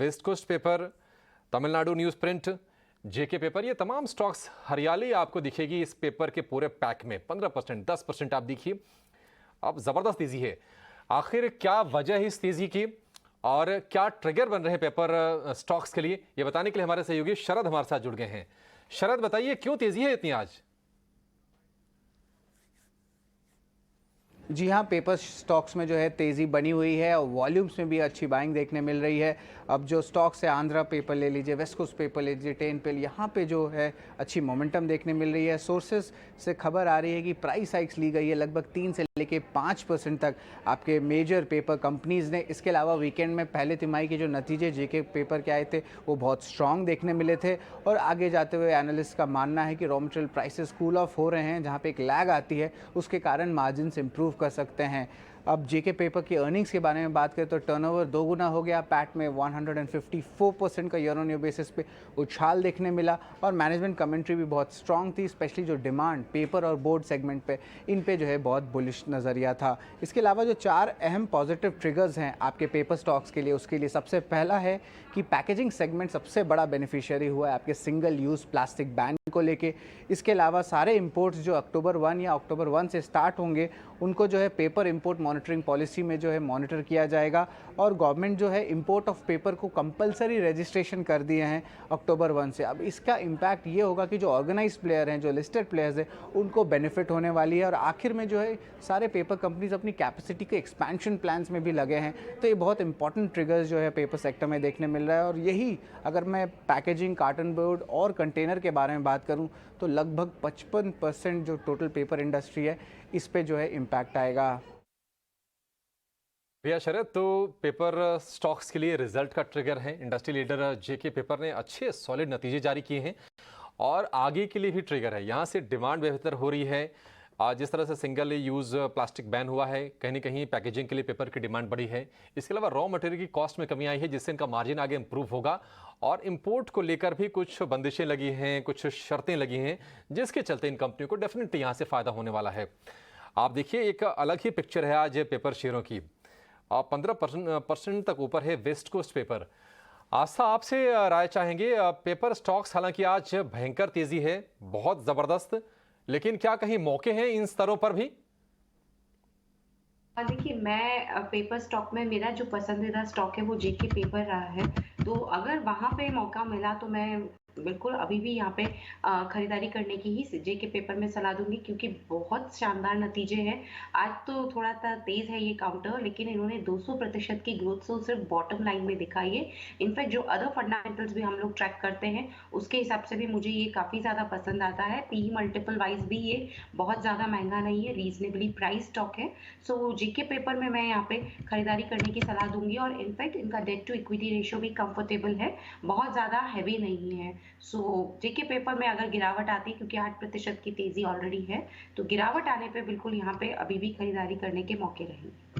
Waste coast paper, Tamil Nadu news print, JK paper, ये तमाम stocks हरियाली आपको दिखेगी इस पेपर के पूरे पैक में। 15%, 10% आप देखिए, अब ज़बरदस्त तेज़ी है। आखिर क्या वजह है इस तेज़ी की और क्या ट्रिगर बन रहे हैं पेपर स्टॉक्स के लिए, ये बताने के लिए हमारे सहयोगी शरद हमारे साथ जुड़ गए हैं। शरद, बताइए क्यों तेज़ी है इतनी आज? जी हाँ, पेपर स्टॉक्स में जो है तेज़ी बनी हुई है और वॉल्यूम्स में भी अच्छी बाइंग देखने मिल रही है। अब जो स्टॉक्स है, आंध्रा पेपर ले लीजिए, वेस्ट कोस्ट पेपर ले लीजिए, टेनपेल, यहाँ पे जो है अच्छी मोमेंटम देखने मिल रही है। सोर्सेज से खबर आ रही है कि प्राइस हाइक्स ली गई है लगभग 3 से लेके 5% तक आपके मेजर पेपर कंपनीज़ ने। इसके अलावा वीकेंड में पहले तिमाही के जो नतीजे जेके पेपर के आए थे वो बहुत स्ट्रॉन्ग देखने मिले थे और आगे जाते हुए एनालिस्ट का मानना है कि raw material prices cool off हो रहे हैं, जहाँ पे एक लैग आती है उसके कारण मार्जिन इंप्रूव कर सकते हैं। अब जेके पेपर की अर्निंग्स के बारे में बात करें तो टर्नओवर दोगुना हो गया, पैट में 154% का ईयर ऑन ईयर बेसिस पे उछाल देखने मिला और मैनेजमेंट कमेंट्री भी बहुत स्ट्रांग थी, स्पेशली जो डिमांड पेपर और बोर्ड सेगमेंट पे, इन पे जो है बहुत बुलिश नज़रिया था। इसके अलावा जो 4 अहम पॉजिटिव ट्रिगर्स हैं आपके पेपर स्टॉक्स के लिए, उसके लिए सबसे पहला है कि पैकेजिंग सेगमेंट सबसे बड़ा बेनिफिशियरी हुआ है आपके सिंगल यूज़ प्लास्टिक बैन को लेके। इसके अलावा सारे इंपोर्ट्स जो अक्टूबर 1 या अक्टूबर 1 से स्टार्ट होंगे उनको जो है पेपर इंपोर्ट मॉनिटरिंग पॉलिसी में जो है मॉनिटर किया जाएगा और गवर्नमेंट जो है इंपोर्ट ऑफ पेपर को कंपलसरी रजिस्ट्रेशन कर दिए हैं अक्टूबर 1 से। अब इसका इम्पैक्ट ये होगा कि जो ऑर्गेनाइज प्लेयर हैं, जो लिस्टेड प्लेयर्स हैं, उनको बेनिफिट होने वाली है और आखिर में जो है सारे पेपर कंपनीज अपनी कैपेसिटी के एक्सपेंशन प्लान्स में भी लगे हैं। तो ये बहुत इंपॉर्टेंट ट्रिगर्स जो है पेपर सेक्टर में देखने मिल रहा है और यही अगर मैं पैकेजिंग, कार्टन बोर्ड और कंटेनर के बारे में बात करूं तो लगभग 55% जो टोटल पेपर इंडस्ट्री है इस पे जो है इम्पैक्ट आएगा। भैया शरद, तो पेपर स्टॉक्स के लिए रिजल्ट का ट्रिगर है। इंडस्ट्री लीडर जेके पेपर ने अच्छे सॉलिड नतीजे जारी किए हैं और आगे के लिए भी ट्रिगर है। यहाँ से डिमांड बेहतर हो रही है। जिस तरह से सिंगल यूज़ प्लास्टिक बैन हुआ है, कहीं ना कहीं पैकेजिंग के लिए पेपर की डिमांड बढ़ी है। इसके अलावा रॉ मटेरियल की कॉस्ट में कमी आई है, जिससे इनका मार्जिन आगे इंप्रूव होगा और इंपोर्ट को लेकर भी कुछ बंदिशें लगी हैं, कुछ शर्तें लगी हैं, जिसके चलते इन कंपनियों को डेफिनेटली यहाँ से फ़ायदा होने वाला है। आप देखिए, एक अलग ही पिक्चर है आज पेपर शेयरों की। 15% तक ऊपर है वेस्ट कोस्ट पेपर। आस्था, आपसे राय चाहेंगे। पेपर स्टॉक्स हालांकि आज भयंकर तेजी है, बहुत जबरदस्त, लेकिन क्या कहीं मौके हैं इन स्तरों पर भी? देखिए, मैं पेपर स्टॉक में मेरा जो पसंदीदा स्टॉक है वो जेके पेपर रहा है। तो अगर वहाँ पे मौका मिला तो मैं बिल्कुल अभी भी यहाँ पे खरीदारी करने की ही जेके पेपर में सलाह दूंगी, क्योंकि बहुत शानदार नतीजे हैं। आज तो थोड़ा सा तेज है ये काउंटर, लेकिन इन्होंने 200% की ग्रोथ तो सिर्फ बॉटम लाइन में दिखाई है। इनफैक्ट जो अदर फंडामेंटल्स भी हम लोग ट्रैक करते हैं उसके हिसाब से भी मुझे ये काफी ज्यादा पसंद आता है। पीई मल्टीपल वाइज भी ये बहुत ज्यादा महंगा नहीं है, रीजनेबली प्राइस स्टॉक है। सो जेके पेपर में मैं यहाँ पे खरीदारी करने की सलाह दूंगी और इनफैक्ट इनका डेट टू इक्विटी रेशियो भी कंफर्टेबल है, बहुत ज्यादा हैवी नहीं है। सो जेके पेपर में अगर गिरावट आती है, क्योंकि 8% की तेजी ऑलरेडी है, तो गिरावट आने पे बिल्कुल यहाँ पे अभी भी खरीदारी करने के मौके रहेंगे।